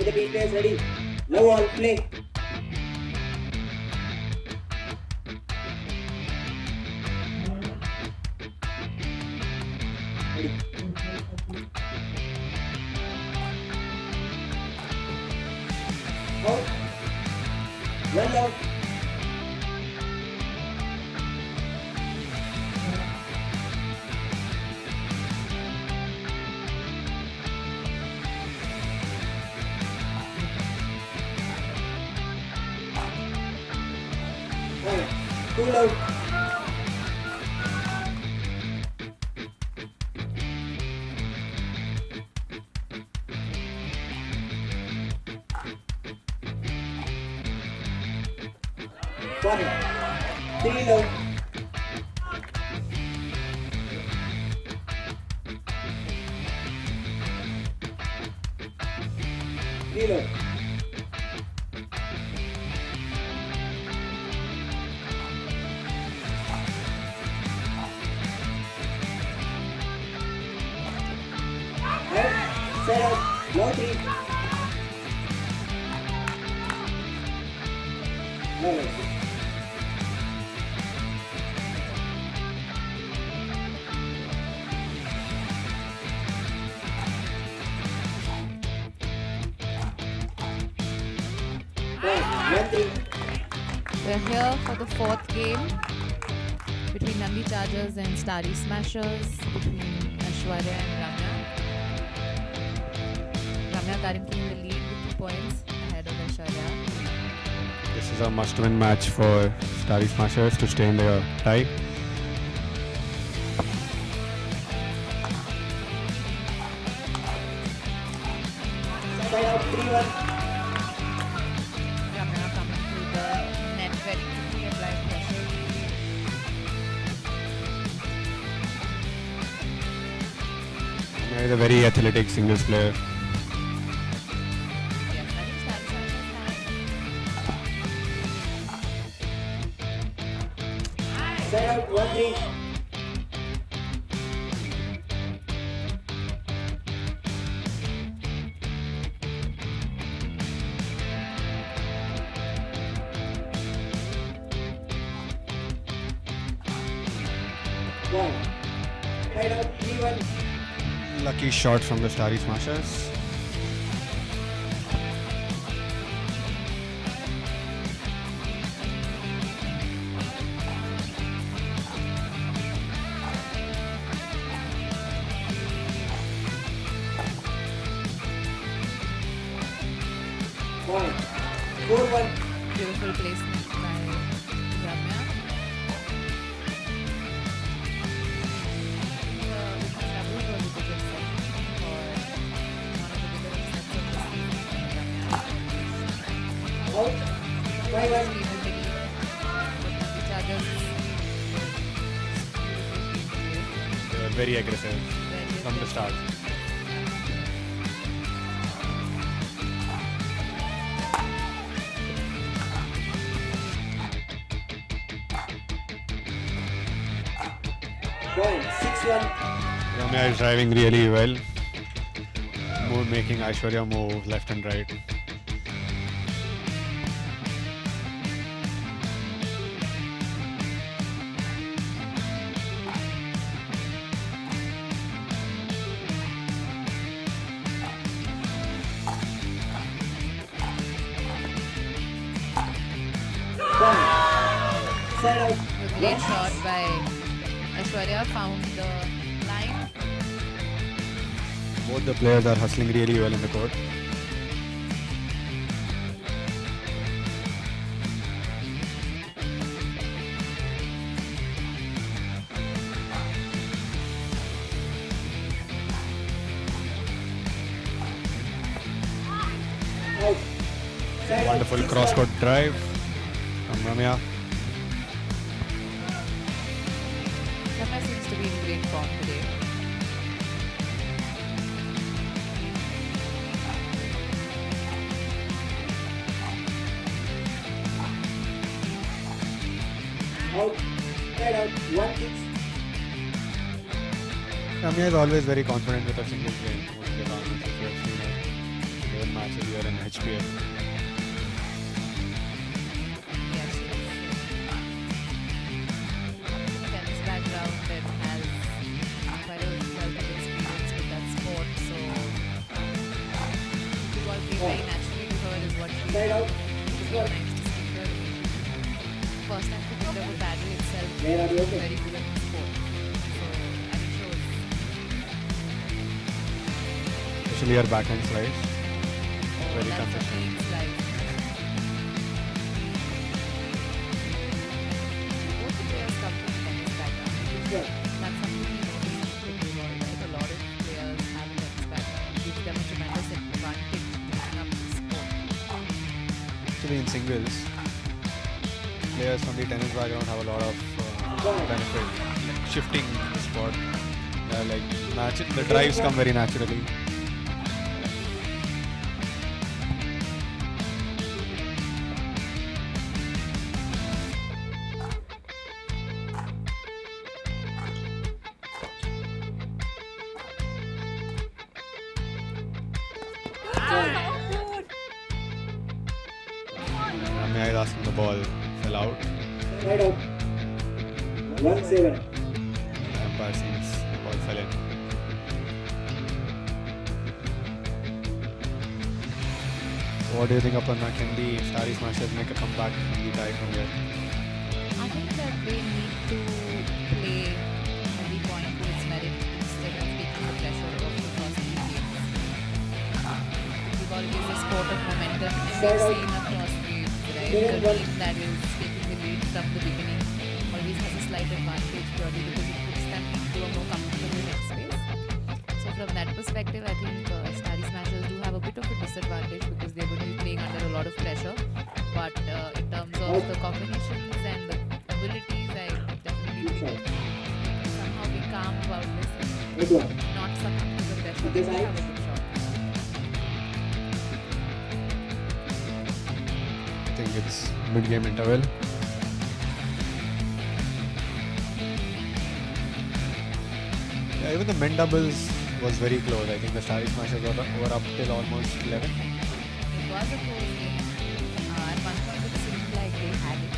the team players ready. Love all, play. Ready. Out. Well out. Too loud. One. Three loud. Three loud. Set out, low three. No. We're here for the fourth game between Nandi Chargers and Starry Smashers, between Aishwarya and Ramya. Ramya currently in the lead with 2 points ahead of Aishwarya. This is a must-win match for Starry Smashers to stay in the tie. Side out 3-1. Ramya coming to the net very quickly, applying pressure. He is a very athletic singles player. Yes, I think Starry Smashers Side out 1-3. One. Side out 3-1. Lucky shot from the Starry Smashers. One. 4-1. beautiful placement by Ramya. Double was a good set for one of the bigger sets of the season. Out. 5-1. Steve with the lead, but Nandi Chargers They were very aggressive from the start. Point 6-1. Ramya is driving really well, making Aishwarya move left and right. Point. Side out. A great shot by Aishwarya, found the line. Both the players are hustling really well in the court. Out. Side out, Wonderful 6-1. cross-court drive from Ramya. Ramya seems to be in great form today. Out. Side out. 1-6. Ramya is always very confident with her singles game. Most of the tournaments, if you have seen her given matches here in HPL. Yes, she is. Comes from a tennis background and has quite a wealth of experience with that sport. So football came very naturally to her is what she Side out. is very nice to see her. First time to pick up a battle itself. Where are you She's okay? very good at the sport. So and it shows. Especially her backhand slice. Very That's a consistent. clean slice. Both the players come from a tennis background. Six one. That's something we notice in the world, right? A lot of players have a tennis background. It gives them a tremendous advantage taking up the sport. Actually, in singles, players from the tennis background have a lot of benefit, like shifting the sport. Like the drives come very naturally. Ramya is asking the ball fell out. Side out. 1-7. Umpire sees the ball fell in. What do you think, Aparna? Can the Starry Smashers make a comeback from the tie from here? I think that they need to play every point to its merit instead of taking the pressure off the first few games. Football is a sport of momentum, and we've seen across waves, right? The team that is taking the lead from the beginning always has a slight advantage purely because it puts them into a more comfortable headspace. So from that perspective, I think Starry Smashers do have a bit of a disadvantage because they're going to be playing under a lot of pressure. But in terms of the combinations and the abilities, I definitely think somehow be calm about this and 8-1. not succumb to the pressure. They will have a good shot. I think it's mid-game interval. Yeah, even the men doubles was very close. I think the Starry Smashers were up till almost 11. It was a close game. At one point it seemed like they had it.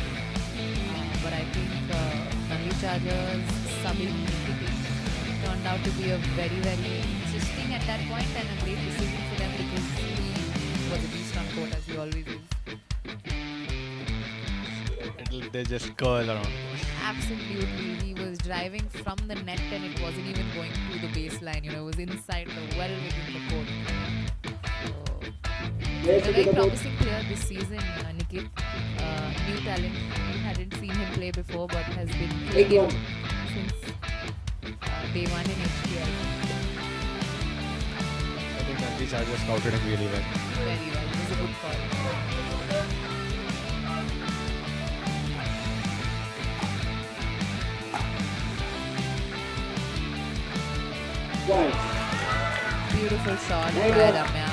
But I think Nandi Chargers subbing Nikki turned out to be a very, very interesting at that point and a great decision for them because he was a beast on court as he always is. They just curl around. Absolutely. He was driving from the net and it wasn't even going through the baseline. You know, it was inside the well within the court. So, Where's a the very ball? promising player this season, Nikit. New talent. We hadn't seen him play before, but has been playing it 8-1. since day one in HPL. I think Nandi Chargers scouted him really well. Very well. It was a good call. One. Beautiful shot by Right on. Ramya.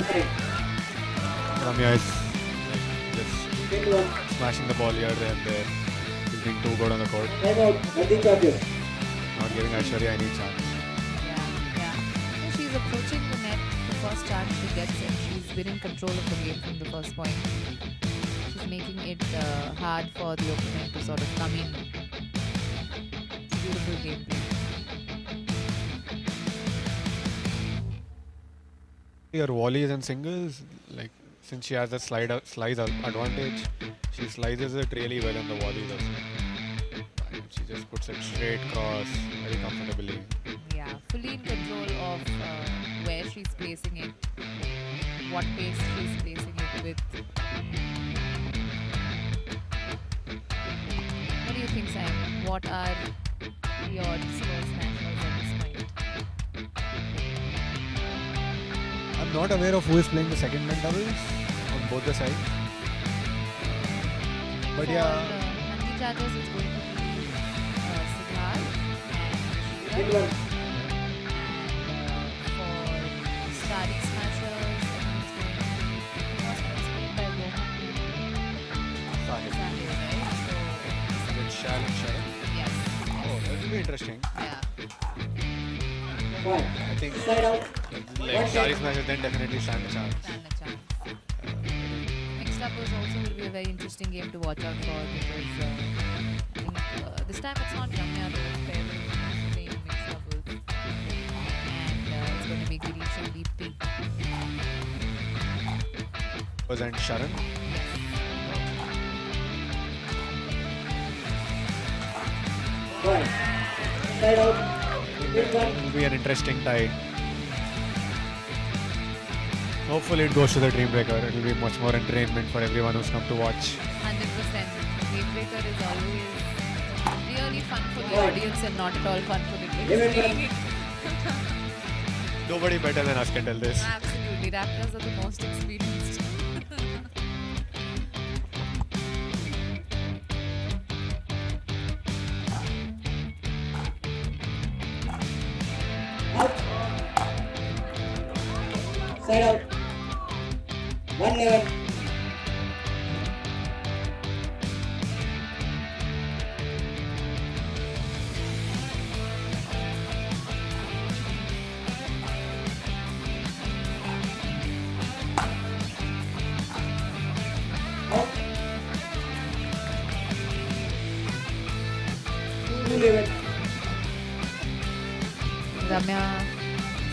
Nine. Ramya is just 10-1. smashing the ball here, there, and there. He's being too good on the court. Time out. Nandi Chargers. Not giving Aishwarya any chance. Yeah. So she's approaching the net the first chance she gets and she's been in control of the game from the first point. She's making it hard for the opponent to sort of come in. Beautiful gameplay. Her volleys and singles, like since she has that slice advantage, she slices it really well in the volleys also. And she just puts it straight cross very comfortably. Yeah, fully in control of where she's placing it, what pace she's placing it with. What do you think, Sam? What are your scores nationals at this point? I'm not aware of who is playing the second men doubles on both the sides. But For yeah, the Nandi Chargers, it's going to be Siddharth and Shira. 10-1. For Starry It will be interesting. Yeah. One. I think Side out. like Shari's matches then definitely stand a chance. Stand a chance. Mixed doubles also will be a very interesting game to watch out for because I think this time it's not Ramya that is playing mixed doubles, and it's going to be Girish and Deepti. And Sharan. One. Side out. Hit one. It will be an interesting tie. Hopefully it goes to the Dreambreaker. It will be much more entertainment for everyone who's come to watch. 100%. Daybreaker is always really fun for the Right. audience and not at all fun for the kids. Even Playing it. Nobody better than us can tell this. Absolutely. Raptors are the most experienced. Out. Side out. 111. Out. 211. Ramya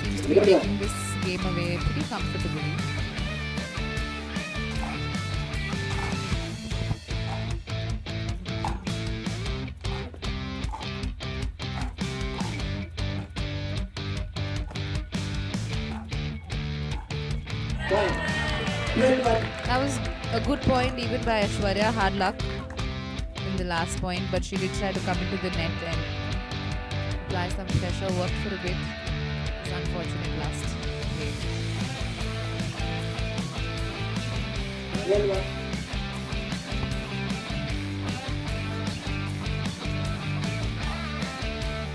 seems to be taking this game away pretty comfortably. One. 12. That was a good point even by Aishwarya. Hard luck in the last point, but she did try to come into the net and apply some pressure. Worked for a bit. It's unfortunate last game. 12.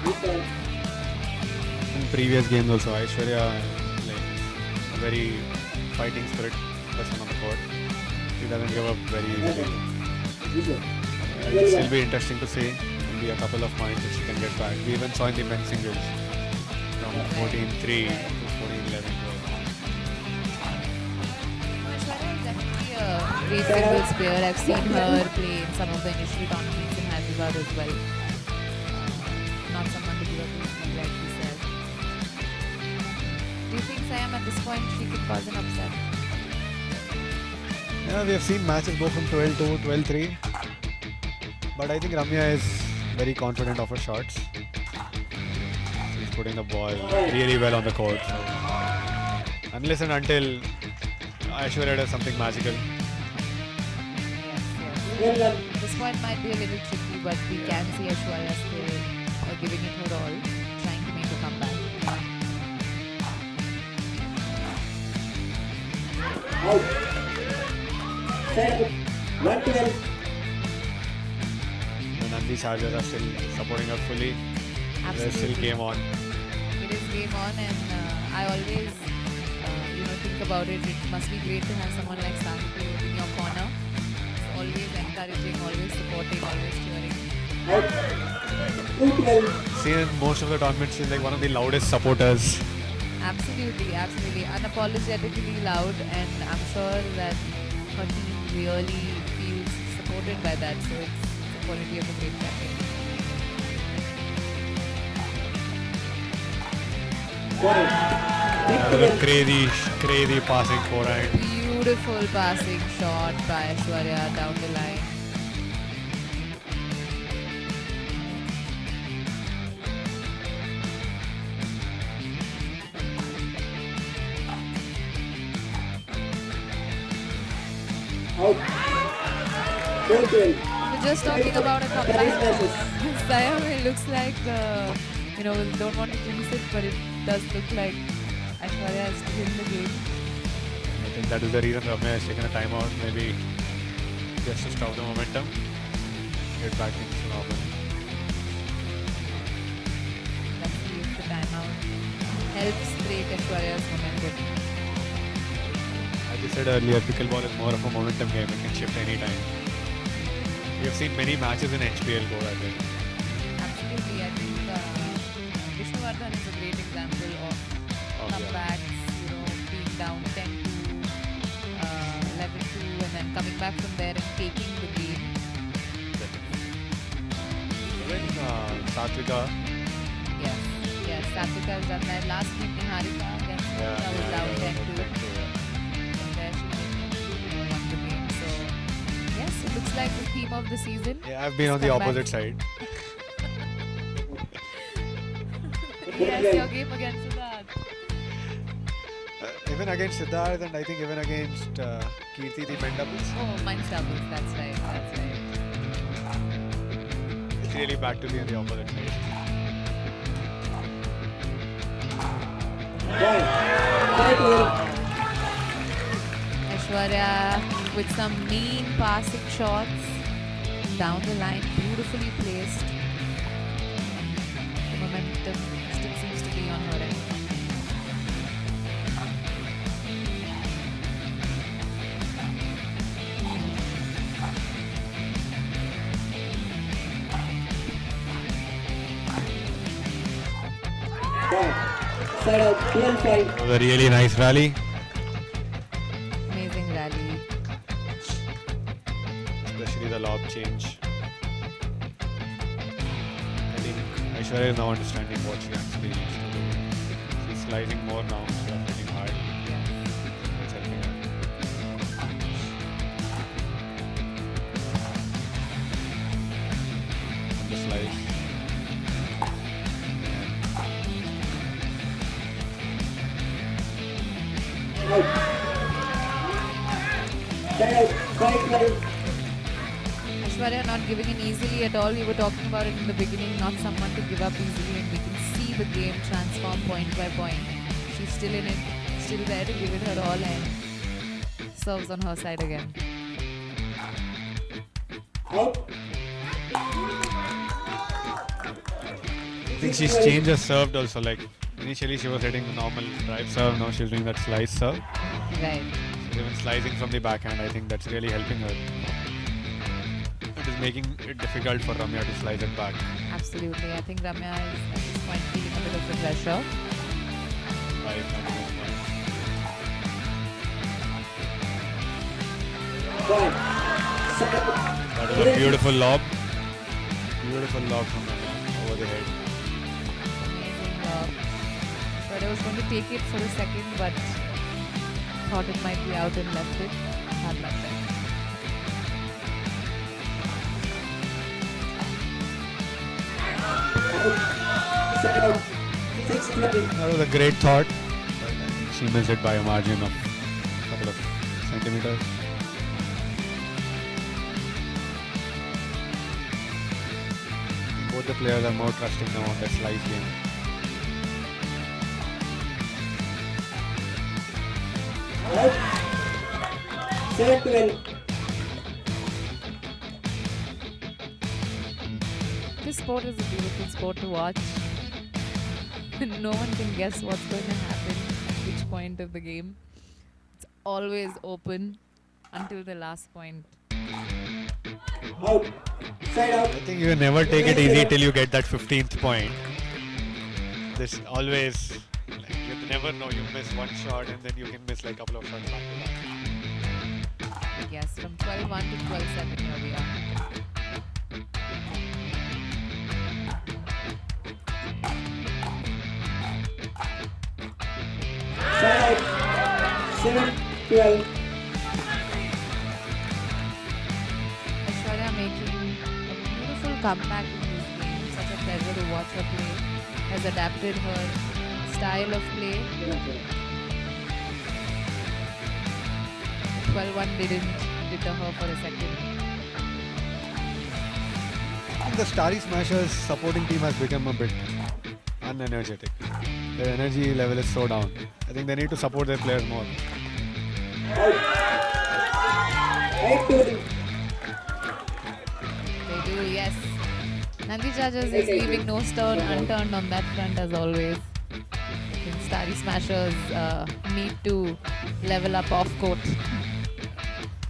Return. In previous games also, Aishwarya, like a very fighting spirit person on the court. She doesn't give up very easily. Return. It'll still be interesting to see. Maybe a couple of points if she can get back. We even saw in the men's singles from 14-3 to 14-11. Aishwarya is definitely a great singles player. I've seen her play in some of the initial tournaments in Hyderabad as well. Not someone to give up easily, like you said. Do you think, Sayam, at this point she could cause an upset? Yeah, we have seen matches go from 12-2, 12-3. But I think Ramya is very confident of her shots. She's putting the ball really well on the court. So unless and until Aishwarya does something magical. Yes. 12. This point might be a little tricky, but we can see Aishwarya still giving it her all, trying to make a comeback. Out. Side out. 112. And Nandi Chargers are still supporting her fully. There's still Absolutely. game on. It is game on, and I always, think about it. It must be great to have someone like Santi in your corner. Always encouraging, always supporting, always cheering. Out. 212. Seen in most of the tournaments, she's like one of the loudest supporters. Absolutely, absolutely. Unapologetically loud, and I'm sure that her team really feels supported by that. So it's the quality of a great captain. Another crazy passing forehand. Beautiful passing shot by Aishwarya down the line. Out. 12. We're just talking about a comeback. Sayam, it looks like, don't want to jinx it, but it does look like Aishwarya is still in the game. I think that is the reason Ramya has taken a timeout, maybe just to stop the momentum, get back into normal. Let's see if the timeout helps break Aishwarya's momentum. As you said earlier, pickleball is more of a momentum game. It can shift anytime. We have seen many matches in HPL go that way. Absolutely. I 1 is a great example of Oh, yeah. comebacks, being down 10-2, 11-2, and then coming back from there and taking the game. Even Satvika. Yes, Satvika has done that. Last week, Niharika against Monica was down 10-2. And there she won the game. So, yes, it looks like the theme of the season. Yeah, I've been on the Comeback. opposite side. Yes, your game against Siddharth. Even against Siddharth and I think even against Kirti, the men doubles. Oh, mine's doubles. That's right. It's really bad to be on the opposite side. Point. 5-12. Aishwarya with some mean passing shots down the line, beautifully placed. The momentum still seems to be on her end. Point. Side out. 12-5. It was a really nice rally. Amazing rally. Especially the lob change. I think Aishwarya is now understanding what she actually needs to do. She's slicing more now instead of hitting hard. It's helping her. The slice. Out. Side out. 5-12. Aishwarya not giving in easily at all. We were talking about it in the beginning, not someone to give up easily, and we can see the game transform point by point. She's still in it, still there to give it her all, and serves on her side again. Out. I think she's changed her serve also. Like initially she was hitting the normal drive serve, now she's doing that slice serve. Right. She's even slicing from the backhand. I think that's really helping her. It is making it difficult for Ramya to slice it back. Absolutely. I think Ramya is at this point feeling a bit of the pressure. Right, at this point. Point. Side out. That was a beautiful lob. Beautiful lob from Ramya over the head. Amazing lob. Aishwarya was going to take it for a second, but thought it might be out and left it. Hard luck there. Side out. 6-12. That was a great thought. But I think she missed it by a margin of a couple of centimeters. Both the players are more trusting now on that slice game. Out. 7-12. This sport is a beautiful sport to watch. No one can guess what's going to happen at which point of the game. It's always open until the last point. Out. Side out. I think you never take it easy till you get that 15th point. This always, like, you never know. You miss one shot and then you can miss like a couple of shots back to back. Yes, from 12-1 to 12-7 here we are. Side out. 7-12. Aishwarya making a beautiful comeback in this game. Such a pleasure to watch her play. Has adapted her style of play. 12-1 didn't deter her for a second. And the Starry Smashers supporting team has become a bit unenergetic. Their energy level is so down. I think they need to support their players more. Out. 8-2. They do, yes. Nandi Judges is leaving no stone unturned on that front as always. I think Starry Smashers need to level up off court.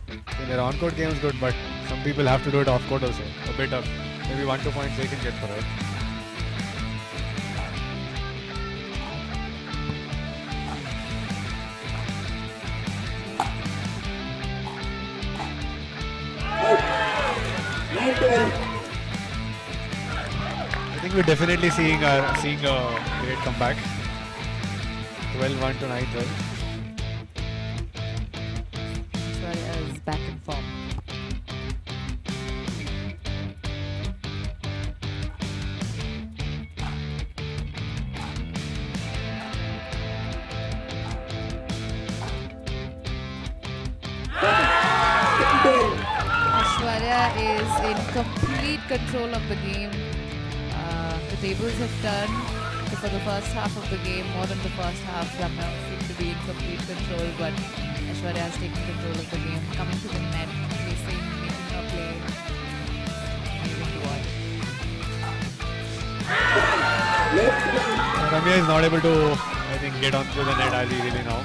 I think their on-court game is good, but some people have to do it off-court also. A bit of maybe 1-2 points they can get for it. 12. I think we're definitely seeing a great comeback. 12-1 to 9-12. Aishwarya is back in form. Aishwarya is in complete control of the game. The tables have turned. So for the first half of the game, more than the first half, Ramya seemed to be in complete control, but Aishwarya has taken control of the game, coming to the net, facing, making her play. Amazing to watch. Ramya is not able to, I think, get onto the net as easily now.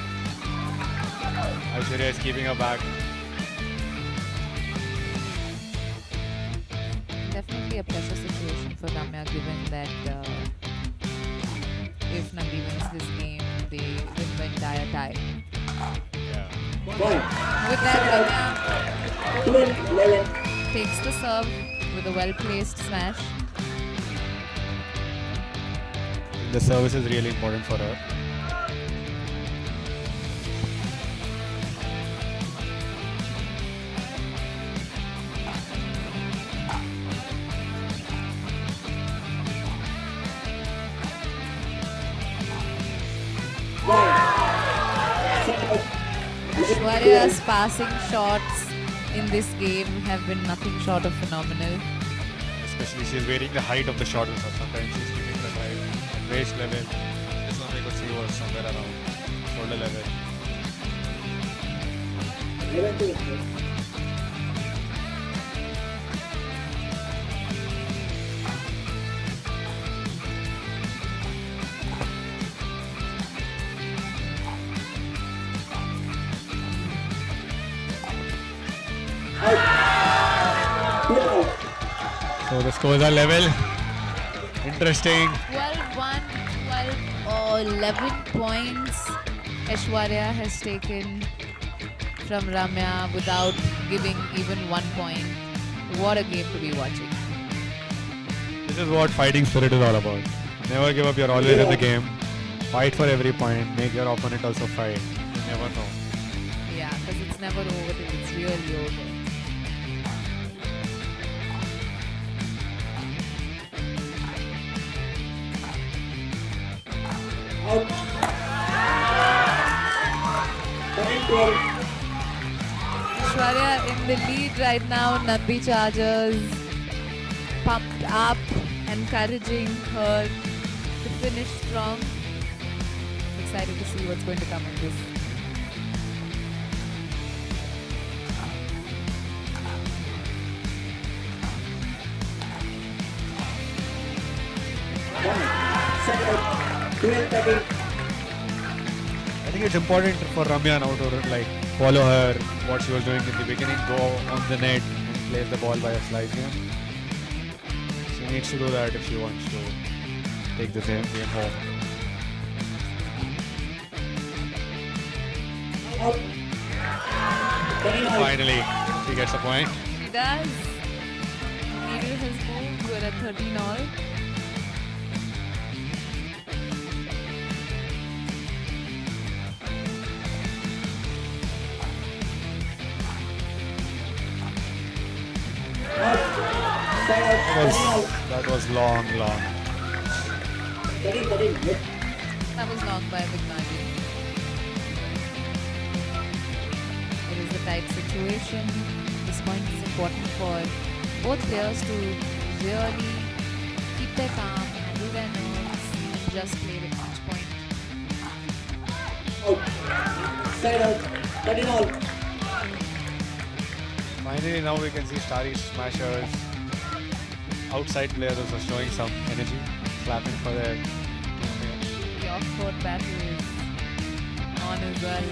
Aishwarya is keeping her back. Definitely a pressure situation for Ramya, given that if Nandi wins this game, they win the entire tie. Yeah. Point. With that, Ramya 12-11. takes the serve with a well-placed smash. The service is really important for her. Aishwarya's passing shots in this game have been nothing short of phenomenal. Especially she's wearing the height of the shot also. Sometimes she's keeping the drive at waist level. This one we could see was somewhere around shoulder level. 11-12. Out. 2 out. So the scores are level. Interesting. 12-1, 11 points Aishwarya has taken from Ramya without giving even 1 point. What a game to be watching. This is what fighting spirit is all about. Never give up. You're always in the game. Fight for every point. Make your opponent also fight. You never know. Yeah, because it's never over till it's really over. Out. 13-12. Aishwarya in the lead right now. Nandi Chargers pumped up, encouraging her to finish strong. Excited to see what's going to come in this. Set out. 12-13. I think it's important for Ramya now to like follow her, what she was doing in the beginning, go on the net and place the ball by a slice game. She needs to do that if she wants to take the game home. Out. 13 out. Finally, she gets a point. She does. Needle has moved. We're at 13 all. Set out. 13 out. That was long. 13-13. That was long by Vignani. It is a tight situation. This point is important for both players to really keep their calm, handle their nerves, and just play with each point. Out. Set out. 13 all. Finally, now we can see Starry Smashers. Outside players also showing some energy, clapping for their teammates. The off-court battle is on as well.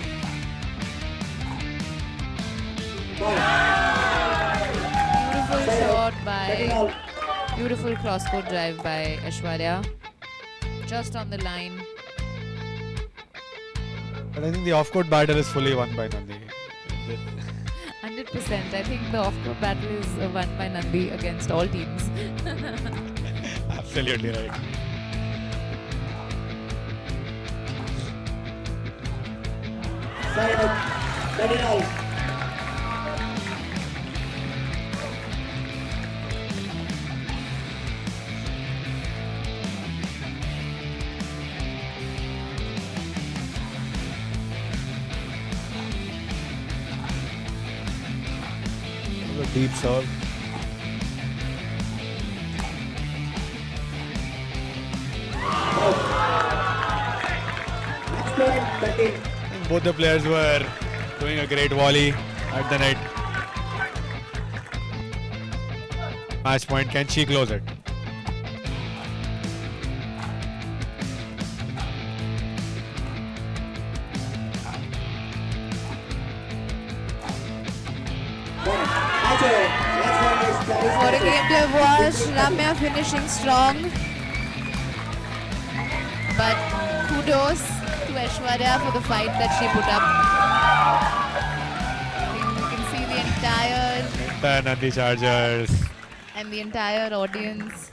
Beautiful shot 13 by, all. beautiful cross-court drive by Aishwarya. Just on the line. But I think the off-court battle is fully won by Nandi. 100%. 100%. I think the off-court battle is won by Nandi against all teams. Absolutely right. Side out. 13 all. A deep serve. Match point 13. Both the players were doing a great volley at the net. Match point. Can she close it? Match over. Match point is Paris What a Matches. game to have watched. Ramya finishing strong. But kudos to Aishwarya for the fight that she put up. You can see the entire Nandi Chargers. and the entire audience